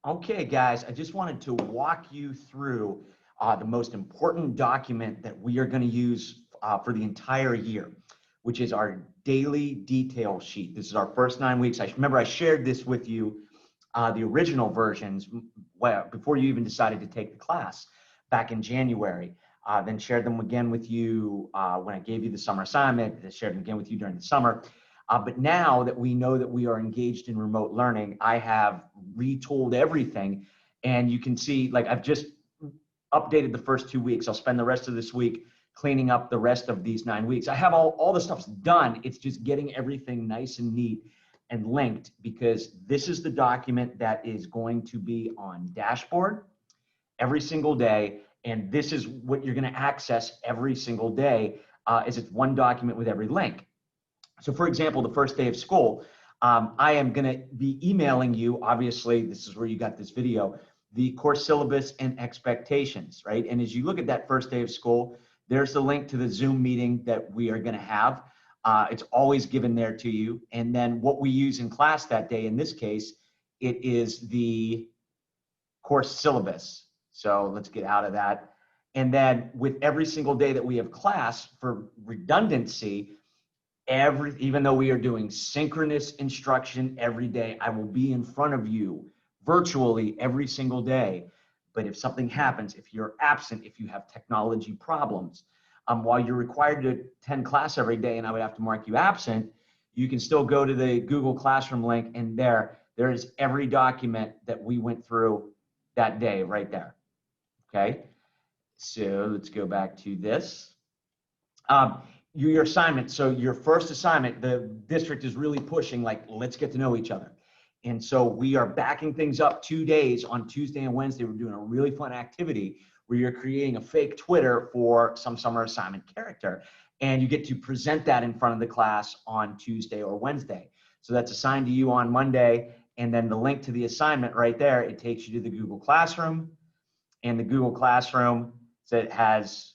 Okay, guys, I just wanted to walk you through the most important document that we are going to use for the entire year, which is our daily detail sheet. This is our first 9 weeks. I remember I shared this with you, the original versions, before you even decided to take the class back in January. Then shared them again with you when I gave you the summer assignment. I shared them again with you during the summer. But now that we know that we are engaged in remote learning, I have retooled everything. And you can see, like, I've just updated the first 2 weeks. I'll spend the rest of this week cleaning up the rest of these 9 weeks. I have all the stuff's done. It's just getting everything nice and neat and linked, because this is the document that is going to be on Dashboard every single day. And this is what you're going to access every single day, is it's one document with every link. So for example, the first day of school, I am going to be emailing you, obviously, this is where you got this video, the course syllabus and expectations, right? And as you look at that first day of school, there's the link to the Zoom meeting that we are going to have. It's always given there to you. And then what we use in class that day, in this case, it is the course syllabus. So let's get out of that. And then with every single day that we have class, for redundancy, even though we are doing synchronous instruction every day, I will be in front of you virtually every single day. But if something happens, if you're absent, if you have technology problems, while you're required to attend class every day and I would have to mark you absent, you can still go to the Google Classroom link, and there is every document that we went through that day right there. Okay, so let's go back to this. Your assignment. So your first assignment, the district is really pushing, like, let's get to know each other. And so we are backing things up 2 days. On Tuesday and Wednesday, we're doing a really fun activity where you're creating a fake Twitter for some summer assignment character. And you get to present that in front of the class on Tuesday or Wednesday. So that's assigned to you on Monday. And then the link to the assignment right there, it takes you to the Google Classroom. And the Google Classroom, so it has,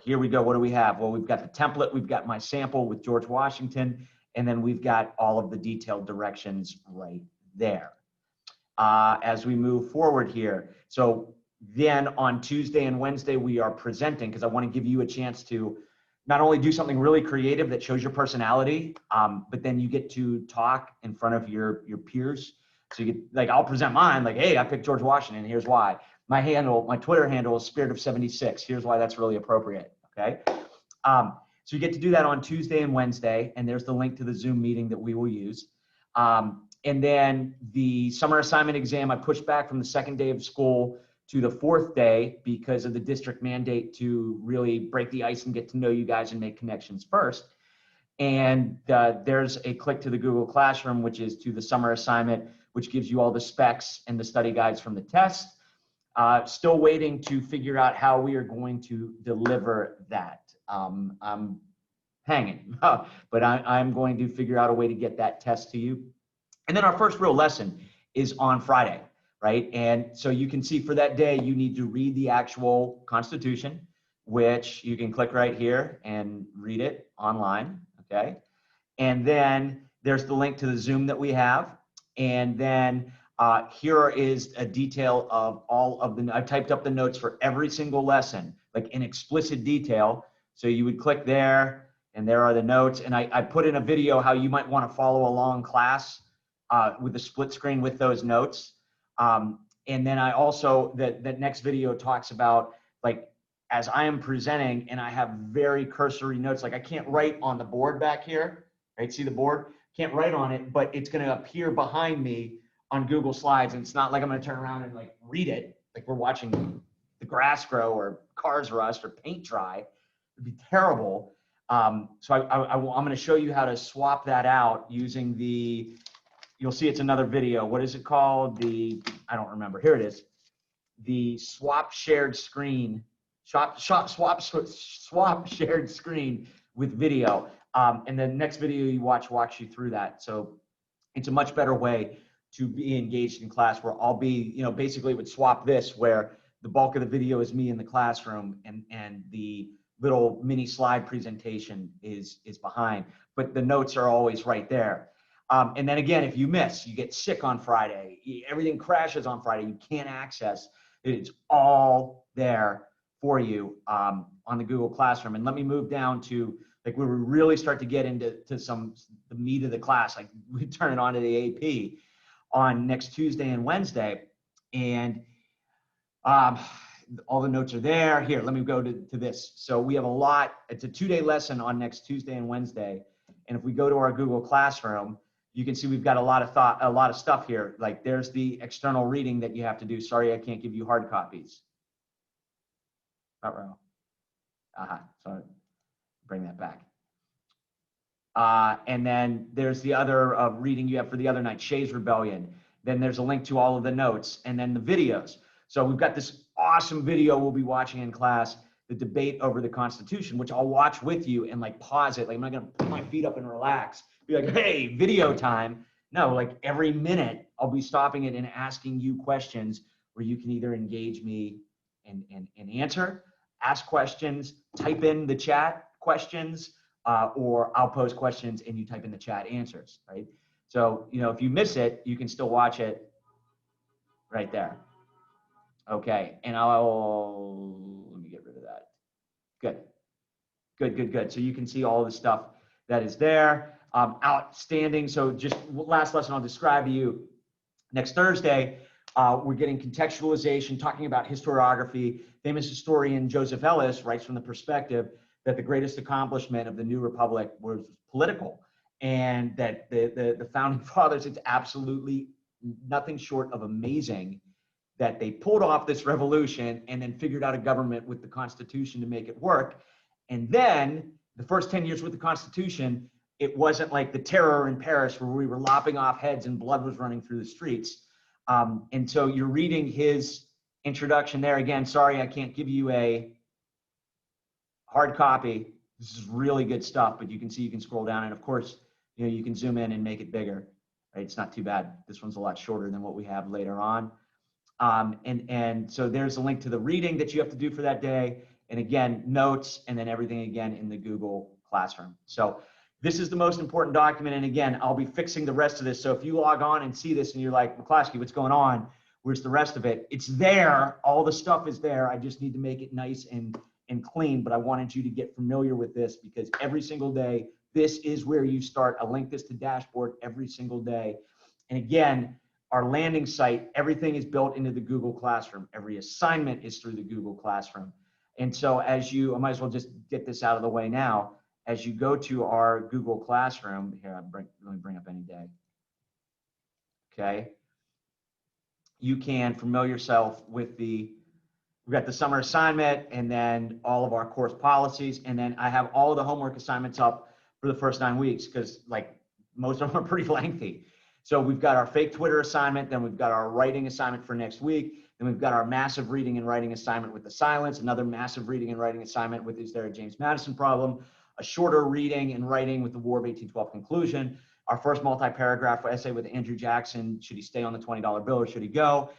here we go. What do we have? Well, we've got the template. We've got my sample with George Washington. And then we've got all of the detailed directions right there. As we move forward here. So then on Tuesday and Wednesday, we are presenting, because I want to give you a chance to not only do something really creative that shows your personality, but then you get to talk in front of your peers. So you get, like, I'll present mine, like, hey, I picked George Washington. Here's why. My Twitter handle is Spirit of 76. Here's why that's really appropriate. Okay. So you get to do that on Tuesday and Wednesday, and there's the link to the Zoom meeting that we will use. And then the summer assignment exam, I pushed back from the second day of school to the fourth day because of the district mandate to really break the ice and get to know you guys and make connections first. And there's a click to the Google Classroom, which is to the summer assignment, which gives you all the specs and the study guides from the test. Still waiting to figure out how we are going to deliver that. I'm hanging, but I'm going to figure out a way to get that test to you. And then our first real lesson is on Friday, right? And so you can see for that day, you need to read the actual Constitution, which you can click right here and read it online, okay? And then there's the link to the Zoom that we have. And then here is a detail of all of I typed up the notes for every single lesson, like in explicit detail. So you would click there, and there are the notes. And I put in a video how you might want to follow along class with the split screen with those notes. And then I also, that next video talks about, like, as I am presenting and I have very cursory notes, like I can't write on the board back here, right? See the board? Can't write on it, but it's going to appear behind me on Google Slides. And it's not like I'm going to turn around and, like, read it, like we're watching the grass grow or cars rust or paint dry. It'd be terrible. So I'm going to show you how to swap that out using you'll see it's another video. What is it called? I don't remember. Here it is. The swap shared screen, swap shared screen with video. And the next video you watch walks you through that. So it's a much better way to be engaged in class, where I'll be, basically would swap this, where the bulk of the video is me in the classroom and the little mini slide presentation is behind, but the notes are always right there. And then again, if you miss, you get sick on Friday, everything crashes on Friday, you can't access, it's all there for you on the Google Classroom. And let me move down to like where we really start to get into the meat of the class. Like we turn it on to the AP on next Tuesday and Wednesday. And all the notes are there. Here, let me go to this. So we have a lot. It's a 2-day lesson on next Tuesday and Wednesday. And if we go to our Google Classroom, you can see we've got a lot of stuff here. Like there's the external reading that you have to do. Sorry, I can't give you hard copies. Sorry, bring that back. And then there's the other reading you have for the other night, Shays Rebellion. Then there's a link to all of the notes and then the videos. So we've got this awesome video we'll be watching in class, the debate over the Constitution, which I'll watch with you and like pause it. Like I'm not gonna put my feet up and relax. Be like, hey, video time. No, like every minute I'll be stopping it and asking you questions where you can either engage me and answer, ask questions, type in the chat questions, or I'll pose questions and you type in the chat answers, right? So, you know, if you miss it, you can still watch it right there. Okay, and let me get rid of that. Good. So you can see all the stuff that is there. Outstanding. So just last lesson I'll describe to you. Next Thursday, we're getting contextualization, talking about historiography. Famous historian Joseph Ellis writes from the perspective that the greatest accomplishment of the new republic was political, and that the founding fathers, it's absolutely nothing short of amazing that they pulled off this revolution and then figured out a government with the Constitution to make it work. And then the first 10 years with the Constitution, it wasn't like the terror in Paris where we were lopping off heads and blood was running through the streets. And so you're reading his introduction there. Again, sorry, I can't give you a hard copy. This is really good stuff, but you can see, you can scroll down, and of course, you know, you can zoom in and make it bigger, right? It's not too bad. This one's a lot shorter than what we have later on. And so there's a link to the reading that you have to do for that day. And again, notes, and then everything again in the Google Classroom. So this is the most important document. And again, I'll be fixing the rest of this. So if you log on and see this and you're like, McCloskey, what's going on? Where's the rest of it? It's there. All the stuff is there. I just need to make it nice and clean. But I wanted you to get familiar with this because every single day, this is where you start. I'll link this to Dashboard every single day. And again, our landing site, everything is built into the Google Classroom. Every assignment is through the Google Classroom. And so as I might as well just get this out of the way now. As you go to our Google Classroom, here, let me bring up any day. Okay. You can familiar yourself with we've got the summer assignment and then all of our course policies. And then I have all of the homework assignments up for the first 9 weeks because like most of them are pretty lengthy. So we've got our fake Twitter assignment, then we've got our writing assignment for next week, then we've got our massive reading and writing assignment with the silence, another massive reading and writing assignment with Is There a James Madison Problem, a shorter reading and writing with the War of 1812 conclusion, our first multi-paragraph essay with Andrew Jackson, should he stay on the $20 bill or should he go?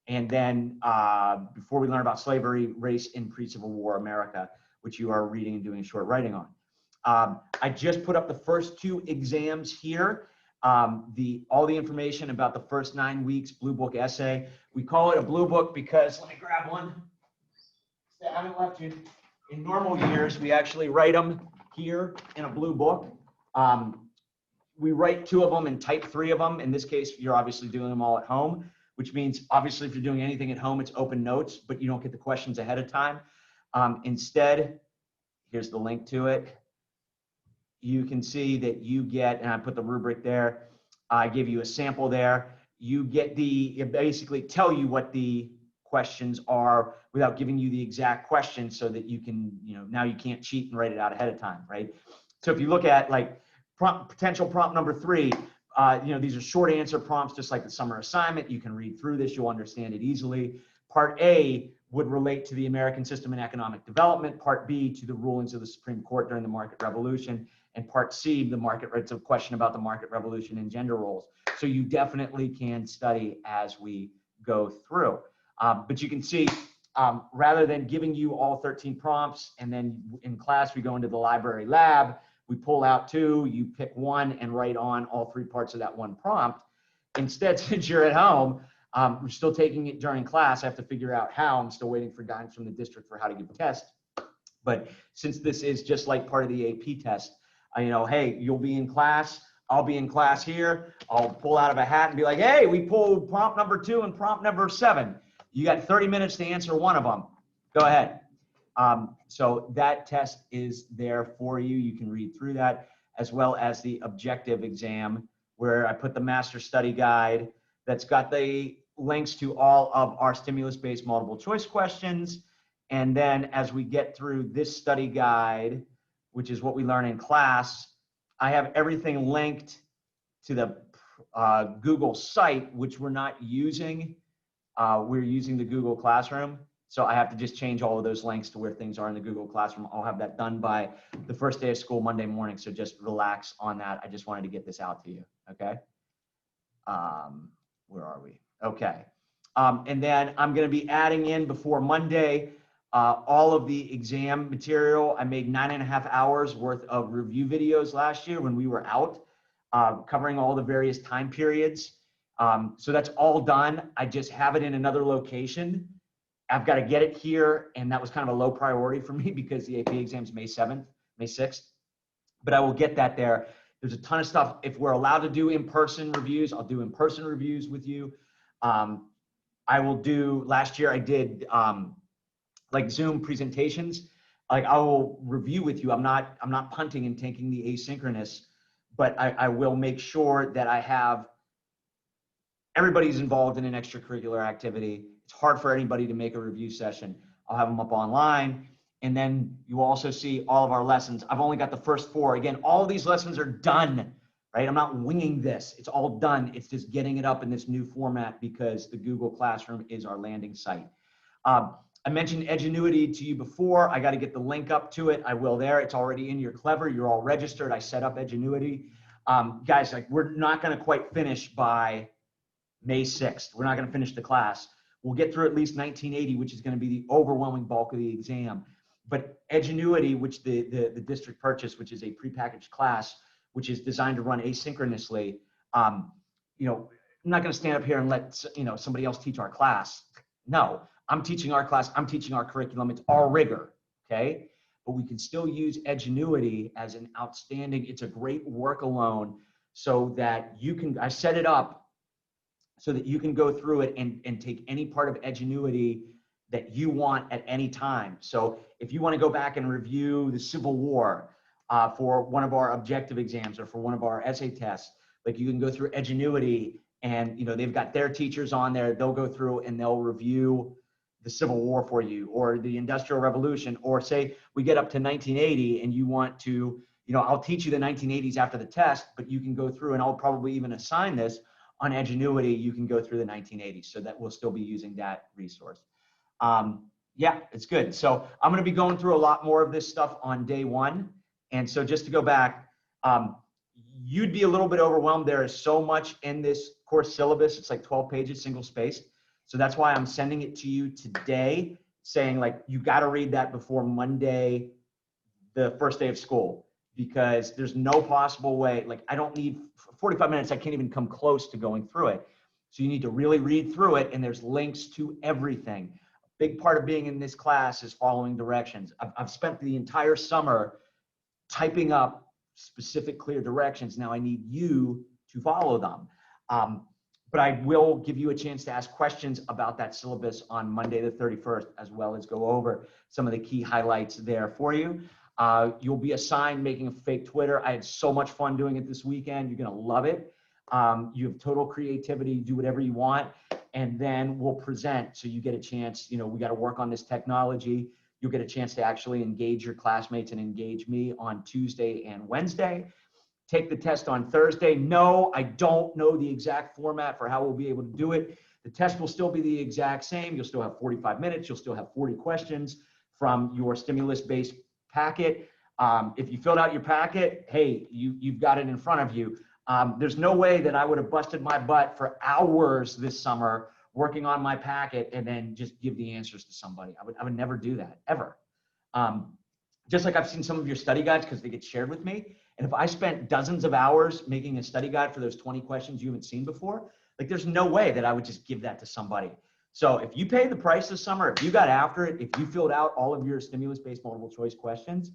And then before we learn about slavery, race in pre-Civil War America, which you are reading and doing short writing on. I just put up the first 2 exams here. All the information about the first 9 weeks Blue Book essay. We call it a Blue Book because, let me grab one. I haven't left you. In normal years, we actually write them here in a Blue Book. We write 2 of them and type 3 of them. In this case, you're obviously doing them all at home, which means obviously if you're doing anything at home, it's open notes, but you don't get the questions ahead of time. Instead, here's the link to it. You can see that you get, and I put the rubric there, I give you a sample there. You get it basically tell you what the questions are without giving you the exact question so that you can, you know, now you can't cheat and write it out ahead of time, right? So if you look at like potential prompt number 3, you know, these are short answer prompts, just like the summer assignment. You can read through this, you'll understand it easily. Part A would relate to the American system and economic development. Part B to the rulings of the Supreme Court during the market revolution. And part C, it's a question about the market revolution and gender roles. So you definitely can study as we go through. But you can see, rather than giving you all 13 prompts, and then in class we go into the library lab, we pull out 2, you pick 1 and write on all 3 parts of that one prompt. Instead, since you're at home, we're still taking it during class. I have to figure out how. I'm still waiting for guidance from the district for how to give a test. But since this is just like part of the AP test, hey, you'll be in class. I'll be in class here. I'll pull out of a hat and be like, hey, we pulled prompt number 2 and prompt number 7. You got 30 minutes to answer one of them. Go ahead. So that test is there for you. You can read through that, as well as the objective exam, where I put the master study guide that's got the links to all of our stimulus-based multiple choice questions. And then as we get through this study guide, which is what we learn in class, I have everything linked to the Google site, which we're not using. We're using the Google Classroom. So I have to just change all of those links to where things are in the Google Classroom. I'll have that done by the first day of school, Monday morning. So just relax on that. I just wanted to get this out to you. Okay. Where are we? Okay. And then I'm going to be adding in before Monday all of the exam material. I made 9.5 hours worth of review videos last year when we were out, covering all the various time periods. So that's all done. I just have it in another location. I've got to get it here, and that was kind of a low priority for me because the AP exam is May 7th, May 6th. But I will get that there. There's a ton of stuff. If we're allowed to do in-person reviews, I'll do in-person reviews with you. I will do, last year I did like Zoom presentations. Like I will review with you. I'm not punting and taking the asynchronous, but I will make sure that I have everybody's involved in an extracurricular activity. It's hard for anybody to make a review session. I'll have them up online. And then you also see all of our lessons. I've only got the first 4. Again, all of these lessons are done, right? I'm not winging this. It's all done. It's just getting it up in this new format because the Google Classroom is our landing site. I mentioned Edgenuity to you before. I got to get the link up to it. I will there. It's already in your Clever. You're all registered. I set up Edgenuity. Guys, like we're not going to quite finish by May 6th. We're not going to finish the class. We'll get through at least 1980, which is going to be the overwhelming bulk of the exam. But Edgenuity, which the district purchased, which is a prepackaged class, which is designed to run asynchronously, I'm not going to stand up here and let somebody else teach our class. No, I'm teaching our class. I'm teaching our curriculum. It's our rigor, okay? But we can still use Edgenuity as an outstanding. It's a great work alone, so that you can. I set it up so that you can go through it and take any part of Edgenuity that you want at any time. So if you want to go back and review the Civil War for one of our objective exams or for one of our essay tests, like you can go through Edgenuity and they've got their teachers on there. They'll go through and they'll review the Civil War for you, or the Industrial Revolution, or say we get up to 1980 and you want to, I'll teach you the 1980s after the test, but you can go through and I'll probably even assign this on Edgenuity. You can go through the 1980s, so that we'll still be using that resource. Yeah, it's good. So I'm going to be going through a lot more of this stuff on day 1. And so just to go back, you'd be a little bit overwhelmed. There is so much in this course syllabus. It's like 12 pages, single spaced. So that's why I'm sending it to you today, saying like, you got to read that before Monday, the first day of school, because there's no possible way. Like I don't need 45 minutes. I can't even come close to going through it. So you need to really read through it. And there's links to everything. Big part of being in this class is following directions. I've spent the entire summer typing up specific clear directions. Now I need you to follow them. But I will give you a chance to ask questions about that syllabus on Monday the 31st, as well as go over some of the key highlights there for you. You'll be assigned making a fake Twitter. I had so much fun doing it this weekend. You're going to love it. You have total creativity, do whatever you want. And then we'll present. So you get a chance, we got to work on this technology. You'll get a chance to actually engage your classmates and engage me on Tuesday and Wednesday. Take the test on Thursday. No, I don't know the exact format for how we'll be able to do it. The test will still be the exact same. You'll still have 45 minutes. You'll still have 40 questions from your stimulus-based packet. If you filled out your packet, hey, you've got it in front of you. There's no way that I would have busted my butt for hours this summer working on my packet and then just give the answers to somebody. I would never do that, ever. Just like I've seen some of your study guides, because they get shared with me, And if I spent dozens of hours making a study guide for those 20 questions you haven't seen before, like there's no way that I would just give that to somebody. So if you paid the price this summer, if you got after it, if you filled out all of your stimulus-based multiple choice questions,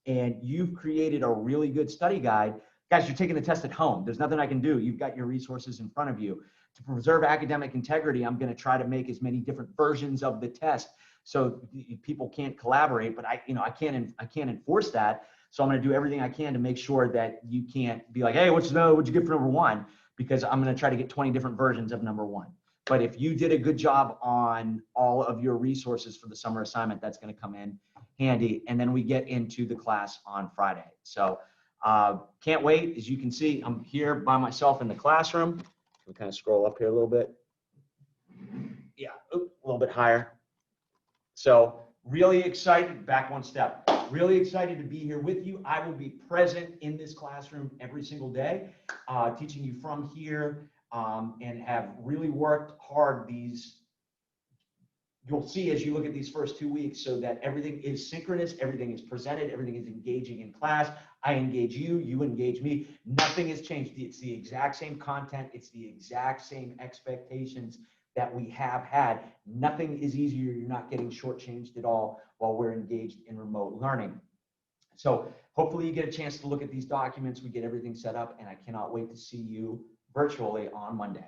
and you've created a really good study guide, guys, you're taking the test at home. There's nothing I can do. You've got your resources in front of you. To preserve academic integrity, I'm going to try to make as many different versions of the test so people can't collaborate, but I can't enforce that. So I'm going to do everything I can to make sure that you can't be like, hey, what'd you get for number one? Because I'm going to try to get 20 different versions of number one. But if you did a good job on all of your resources for the summer assignment, that's going to come in handy. And then we get into the class on Friday. So can't wait. As you can see, I'm here by myself in the classroom. We'll kind of scroll up here a little bit. Yeah, a little bit higher. So really excited, back one step, really excited to be here with you. I will be present in this classroom every single day, teaching you from here, and have really worked hard you'll see as you look at these first 2 weeks, so that everything is synchronous, everything is presented, everything is engaging in class. I engage you, you engage me. Nothing has changed. It's the exact same content. It's the exact same expectations that we have had. Nothing is easier. You're not getting shortchanged at all while we're engaged in remote learning. So hopefully you get a chance to look at these documents. We get everything set up, and I cannot wait to see you virtually on Monday.